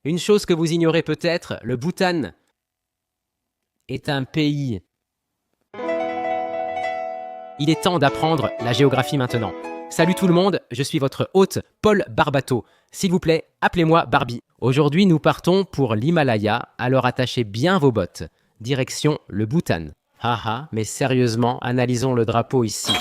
Une chose que vous ignorez peut-être, le Bhoutan est un pays. Il est temps d'apprendre la géographie maintenant. Salut tout le monde, je suis votre hôte Paul Barbato. S'il vous plaît, appelez-moi Barbie. Aujourd'hui, nous partons pour l'Himalaya, alors attachez bien vos bottes. Direction le Bhoutan. Haha, mais sérieusement, analysons le drapeau ici.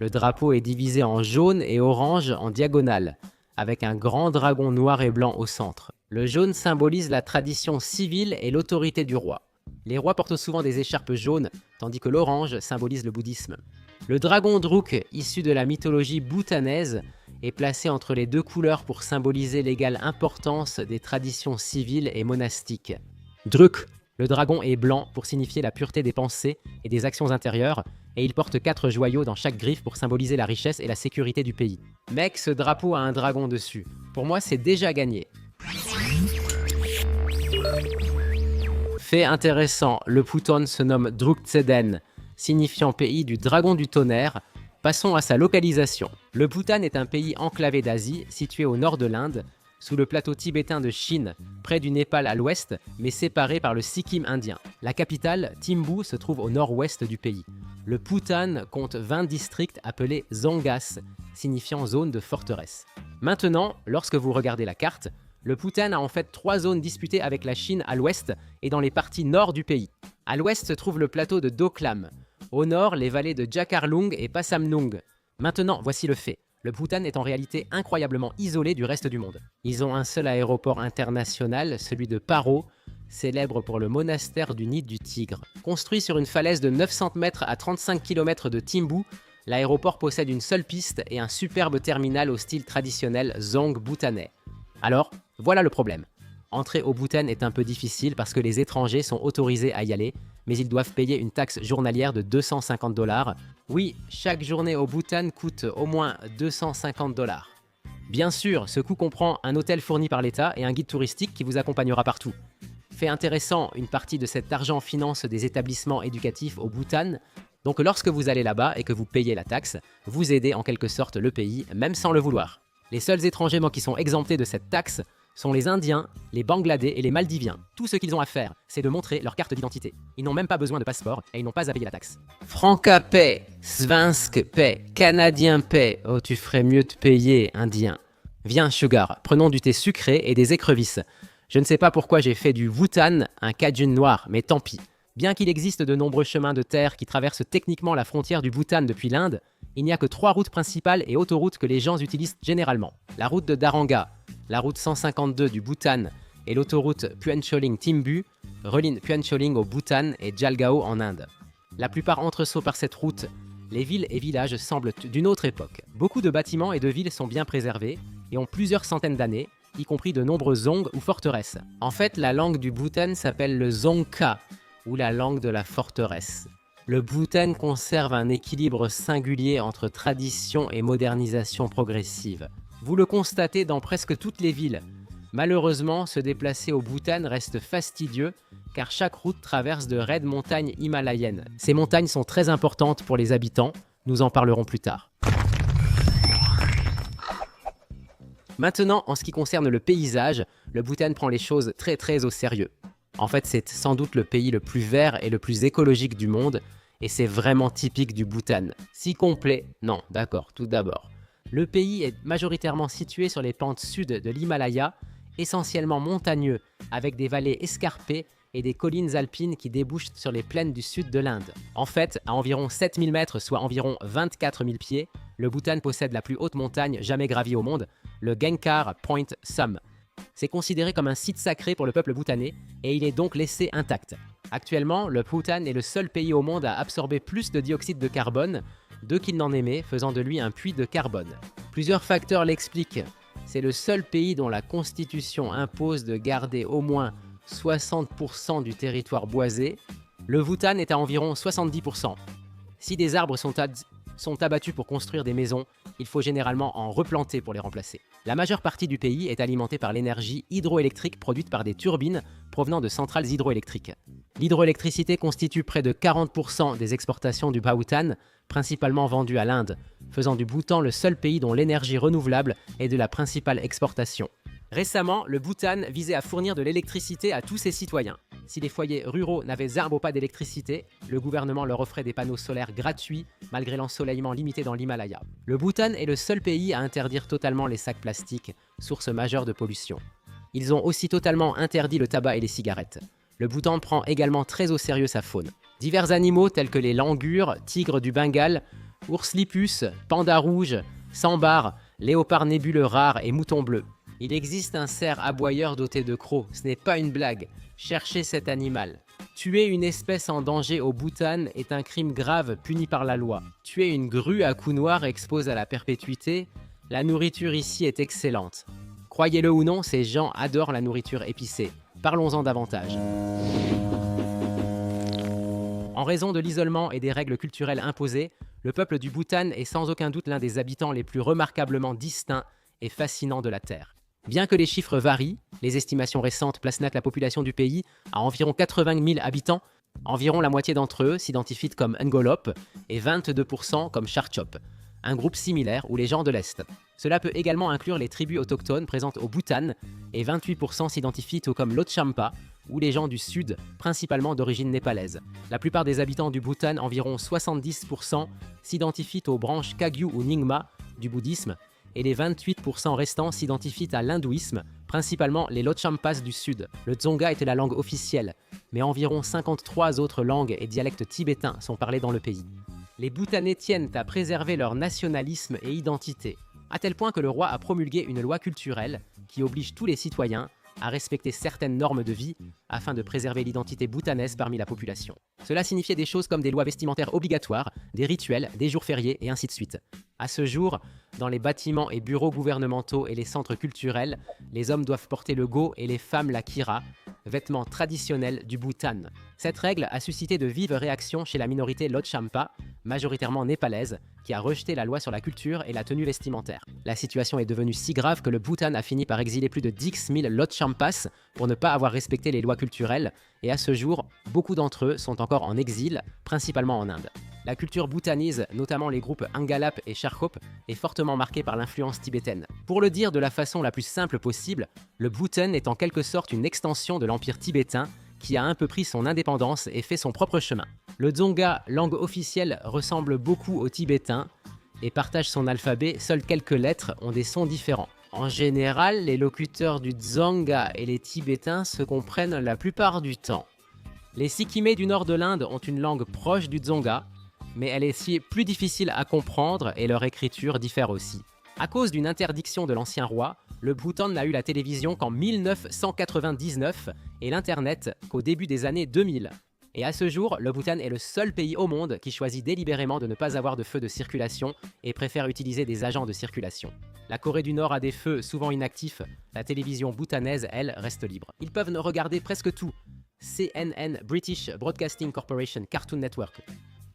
Le drapeau est divisé en jaune et orange en diagonale, avec un grand dragon noir et blanc au centre. Le jaune symbolise la tradition civile et l'autorité du roi. Les rois portent souvent des écharpes jaunes, tandis que l'orange symbolise le bouddhisme. Le dragon Druk, issu de la mythologie bhoutanaise, est placé entre les deux couleurs pour symboliser l'égale importance des traditions civiles et monastiques. Druk, le dragon est blanc pour signifier la pureté des pensées et des actions intérieures, et il porte 4 joyaux dans chaque griffe pour symboliser la richesse et la sécurité du pays. Mec, ce drapeau a un dragon dessus. Pour moi, c'est déjà gagné. Fait intéressant, le Bhoutan se nomme Druk-Tseden, signifiant pays du dragon du tonnerre. Passons à sa localisation. Le Bhoutan est un pays enclavé d'Asie, situé au nord de l'Inde, sous le plateau tibétain de Chine, près du Népal à l'ouest, mais séparé par le Sikkim indien. La capitale, Thimphu, se trouve au nord-ouest du pays. Le Bhoutan compte 20 districts appelés Zongas, signifiant zone de forteresse. Maintenant, lorsque vous regardez la carte, le Bhoutan a en fait 3 zones disputées avec la Chine à l'ouest et dans les parties nord du pays. À l'ouest se trouve le plateau de Doklam. Au nord, les vallées de Jakarlung et Pasamnung. Maintenant, voici le fait. Le Bhoutan est en réalité incroyablement isolé du reste du monde. Ils ont un seul aéroport international, celui de Paro, célèbre pour le monastère du Nid du Tigre. Construit sur une falaise de 900 mètres à 35 km de Thimphu, l'aéroport possède une seule piste et un superbe terminal au style traditionnel Zong bhoutanais. Alors, voilà le problème. Entrer au Bhoutan est un peu difficile parce que les étrangers sont autorisés à y aller, mais ils doivent payer une taxe journalière de 250 $. Oui, chaque journée au Bhoutan coûte au moins 250 $. Bien sûr, ce coût comprend un hôtel fourni par l'État et un guide touristique qui vous accompagnera partout. Fait intéressant, une partie de cet argent finance des établissements éducatifs au Bhoutan, donc lorsque vous allez là-bas et que vous payez la taxe, vous aidez en quelque sorte le pays, même sans le vouloir. Les seuls étrangers qui sont exemptés de cette taxe sont les Indiens, les Bangladais et les Maldiviens. Tout ce qu'ils ont à faire, c'est de montrer leur carte d'identité. Ils n'ont même pas besoin de passeport et ils n'ont pas à payer la taxe. Franca paie, Svensk paie, Canadien paie. Oh, tu ferais mieux de payer, Indien. Viens, Sugar, prenons du thé sucré et des écrevisses. Je ne sais pas pourquoi j'ai fait du Bhoutan un Cajun noir, mais tant pis. Bien qu'il existe de nombreux chemins de terre qui traversent techniquement la frontière du Bhoutan depuis l'Inde, il n'y a que 3 routes principales et autoroutes que les gens utilisent généralement. La route de Daranga, la route 152 du Bhoutan et l'autoroute Phuntsholing-Thimphu relient Phuntsholing au Bhoutan et Jalgaon en Inde. La plupart entresaut par cette route. Les villes et villages semblent d'une autre époque. Beaucoup de bâtiments et de villes sont bien préservés et ont plusieurs centaines d'années, y compris de nombreux zongs ou forteresses. En fait, la langue du Bhoutan s'appelle le Dzongkha, ou la langue de la forteresse. Le Bhoutan conserve un équilibre singulier entre tradition et modernisation progressive. Vous le constatez dans presque toutes les villes. Malheureusement, se déplacer au Bhoutan reste fastidieux car chaque route traverse de raides montagnes himalayennes. Ces montagnes sont très importantes pour les habitants, nous en parlerons plus tard. Maintenant, en ce qui concerne le paysage, le Bhoutan prend les choses très au sérieux. En fait, c'est sans doute le pays le plus vert et le plus écologique du monde, et c'est vraiment typique du Bhoutan. Si complet, non, d'accord, tout d'abord. Le pays est majoritairement situé sur les pentes sud de l'Himalaya, essentiellement montagneux, avec des vallées escarpées et des collines alpines qui débouchent sur les plaines du sud de l'Inde. En fait, à environ 7000 mètres, soit environ 24 000 pieds, le Bhoutan possède la plus haute montagne jamais gravie au monde, le Genkar Point Sum. C'est considéré comme un site sacré pour le peuple bhoutanais et il est donc laissé intact. Actuellement, le Bhoutan est le seul pays au monde à absorber plus de dioxyde de carbone qu'il n'en émet, faisant de lui un puits de carbone. Plusieurs facteurs l'expliquent. C'est le seul pays dont la constitution impose de garder au moins 60% du territoire boisé. Le Bhoutan est à environ 70%. Si des arbres sont sont abattus pour construire des maisons, il faut généralement en replanter pour les remplacer. La majeure partie du pays est alimentée par l'énergie hydroélectrique produite par des turbines provenant de centrales hydroélectriques. L'hydroélectricité constitue près de 40% des exportations du Bhoutan, principalement vendues à l'Inde, faisant du Bhoutan le seul pays dont l'énergie renouvelable est de la principale exportation. Récemment, le Bhoutan visait à fournir de l'électricité à tous ses citoyens. Si les foyers ruraux n'avaient zarbo pas d'électricité, le gouvernement leur offrait des panneaux solaires gratuits malgré l'ensoleillement limité dans l'Himalaya. Le Bhoutan est le seul pays à interdire totalement les sacs plastiques, source majeure de pollution. Ils ont aussi totalement interdit le tabac et les cigarettes. Le Bhoutan prend également très au sérieux sa faune. Divers animaux tels que les langurs, tigres du Bengale, ours lipus, pandas rouges, sambars, léopards nébuleux rares et moutons bleus. Il existe un cerf aboyeur doté de crocs, ce n'est pas une blague. Cherchez cet animal. Tuer une espèce en danger au Bhoutan est un crime grave puni par la loi. Tuer une grue à cou noir expose à la perpétuité. La nourriture ici est excellente. Croyez-le ou non, ces gens adorent la nourriture épicée. Parlons-en davantage. En raison de l'isolement et des règles culturelles imposées, le peuple du Bhoutan est sans aucun doute l'un des habitants les plus remarquablement distincts et fascinants de la Terre. Bien que les chiffres varient, les estimations récentes placent net la population du pays à environ 80 000 habitants. Environ la moitié d'entre eux s'identifient comme Ngolop et 22% comme Charchop, un groupe similaire où les gens de l'Est. Cela peut également inclure les tribus autochtones présentes au Bhoutan et 28% s'identifient comme Lhotshampa ou les gens du Sud, principalement d'origine népalaise. La plupart des habitants du Bhoutan, environ 70%, s'identifient aux branches Kagyu ou Nyingma du bouddhisme et les 28% restants s'identifient à l'hindouisme, principalement les Lhotshampas du Sud. Le Dzonga était la langue officielle, mais environ 53 autres langues et dialectes tibétains sont parlés dans le pays. Les Bhoutanais tiennent à préserver leur nationalisme et identité, à tel point que le roi a promulgué une loi culturelle qui oblige tous les citoyens à respecter certaines normes de vie afin de préserver l'identité bhoutanaise parmi la population. Cela signifiait des choses comme des lois vestimentaires obligatoires, des rituels, des jours fériés et ainsi de suite. À ce jour, dans les bâtiments et bureaux gouvernementaux et les centres culturels, les hommes doivent porter le go et les femmes la kira, vêtements traditionnels du Bhoutan. Cette règle a suscité de vives réactions chez la minorité Lhotshampa, majoritairement népalaise, qui a rejeté la loi sur la culture et la tenue vestimentaire. La situation est devenue si grave que le Bhoutan a fini par exiler plus de 10 000 Lhotshampas pour ne pas avoir respecté les lois culturelles, et à ce jour, beaucoup d'entre eux sont encore en exil, principalement en Inde. La culture bhoutanise, notamment les groupes Angalap et Charchop, est fortement marquée par l'influence tibétaine. Pour le dire de la façon la plus simple possible, le Bhoutan est en quelque sorte une extension de l'empire tibétain qui a un peu pris son indépendance et fait son propre chemin. Le Dzonga, langue officielle, ressemble beaucoup au tibétain et partage son alphabet, seules quelques lettres ont des sons différents. En général, les locuteurs du Dzonga et les Tibétains se comprennent la plupart du temps. Les Sikimés du nord de l'Inde ont une langue proche du Dzonga, mais elle est plus difficile à comprendre et leur écriture diffère aussi. À cause d'une interdiction de l'ancien roi, le Bhoutan n'a eu la télévision qu'en 1999 et l'Internet qu'au début des années 2000. Et à ce jour, le Bhoutan est le seul pays au monde qui choisit délibérément de ne pas avoir de feux de circulation et préfère utiliser des agents de circulation. La Corée du Nord a des feux souvent inactifs, la télévision bhoutanaise, elle, reste libre. Ils peuvent regarder presque tout. CNN, British Broadcasting Corporation, Cartoon Network.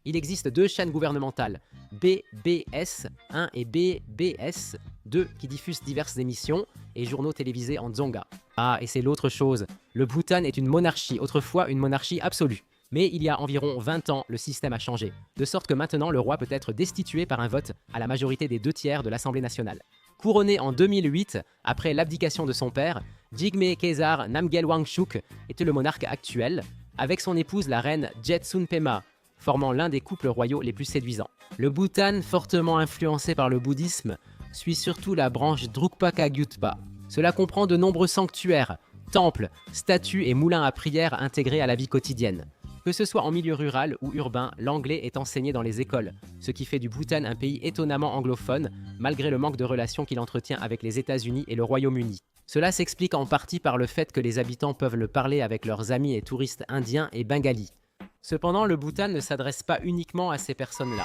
Il existe 2 chaînes gouvernementales, BBS 1 et BBS 2, qui diffusent diverses émissions et journaux télévisés en Dzonga. Ah, et c'est l'autre chose, le Bhoutan est une monarchie, autrefois une monarchie absolue. Mais il y a environ 20 ans, le système a changé, de sorte que maintenant le roi peut être destitué par un vote à la majorité des 2/3 de l'Assemblée nationale. Couronné en 2008, après l'abdication de son père, Jigme Khesar Namgyel Wangchuk était le monarque actuel, avec son épouse la reine Jetsunpema, formant l'un des couples royaux les plus séduisants. Le Bhoutan, fortement influencé par le bouddhisme, suit surtout la branche Drukpa Kagyutpa. Cela comprend de nombreux sanctuaires, temples, statues et moulins à prière intégrés à la vie quotidienne. Que ce soit en milieu rural ou urbain, l'anglais est enseigné dans les écoles, ce qui fait du Bhoutan un pays étonnamment anglophone, malgré le manque de relations qu'il entretient avec les États-Unis et le Royaume-Uni. Cela s'explique en partie par le fait que les habitants peuvent le parler avec leurs amis et touristes indiens et bengalis. Cependant, le Bhoutan ne s'adresse pas uniquement à ces personnes-là.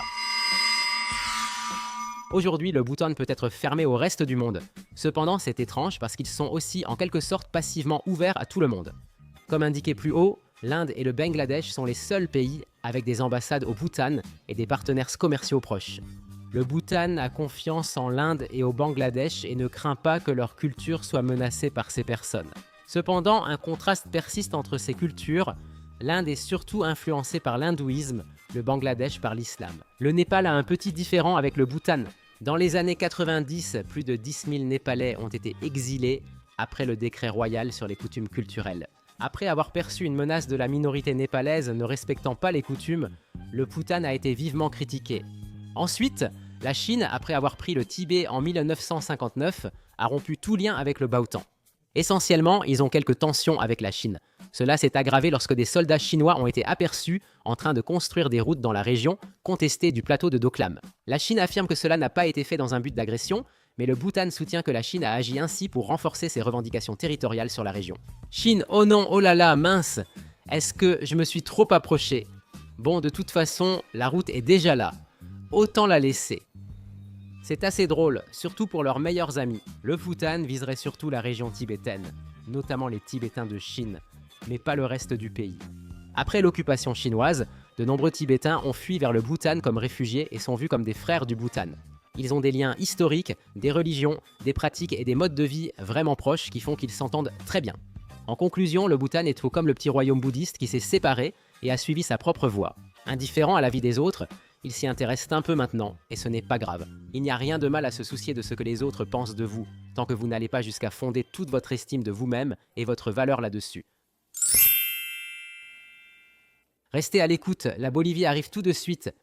Aujourd'hui, le Bhoutan peut être fermé au reste du monde. Cependant, c'est étrange parce qu'ils sont aussi en quelque sorte passivement ouverts à tout le monde. Comme indiqué plus haut, L'Inde et le Bangladesh sont les seuls pays avec des ambassades au Bhoutan et des partenaires commerciaux proches. Le Bhoutan a confiance en l'Inde et au Bangladesh et ne craint pas que leur culture soit menacée par ces personnes. Cependant, un contraste persiste entre ces cultures. L'Inde est surtout influencée par l'hindouisme, le Bangladesh par l'islam. Le Népal a un petit différend avec le Bhoutan. Dans les années 90, plus de 10 000 Népalais ont été exilés après le décret royal sur les coutumes culturelles. Après avoir perçu une menace de la minorité népalaise ne respectant pas les coutumes, le Bhoutan a été vivement critiqué. Ensuite, la Chine, après avoir pris le Tibet en 1959, a rompu tout lien avec le Bhoutan. Essentiellement, ils ont quelques tensions avec la Chine. Cela s'est aggravé lorsque des soldats chinois ont été aperçus en train de construire des routes dans la région contestée du plateau de Doklam. La Chine affirme que cela n'a pas été fait dans un but d'agression, mais le Bhoutan soutient que la Chine a agi ainsi pour renforcer ses revendications territoriales sur la région. Chine, oh non, oh là là, mince! Est-ce que je me suis trop approché? Bon, de toute façon, la route est déjà là. Autant la laisser. C'est assez drôle, surtout pour leurs meilleurs amis. Le Bhoutan viserait surtout la région tibétaine, notamment les Tibétains de Chine, mais pas le reste du pays. Après l'occupation chinoise, de nombreux Tibétains ont fui vers le Bhoutan comme réfugiés et sont vus comme des frères du Bhoutan. Ils ont des liens historiques, des religions, des pratiques et des modes de vie vraiment proches qui font qu'ils s'entendent très bien. En conclusion, le Bhoutan est tout comme le petit royaume bouddhiste qui s'est séparé et a suivi sa propre voie. Indifférent à la vie des autres, il s'y intéresse un peu maintenant, et ce n'est pas grave. Il n'y a rien de mal à se soucier de ce que les autres pensent de vous, tant que vous n'allez pas jusqu'à fonder toute votre estime de vous-même et votre valeur là-dessus. Restez à l'écoute, la Bolivie arrive tout de suite.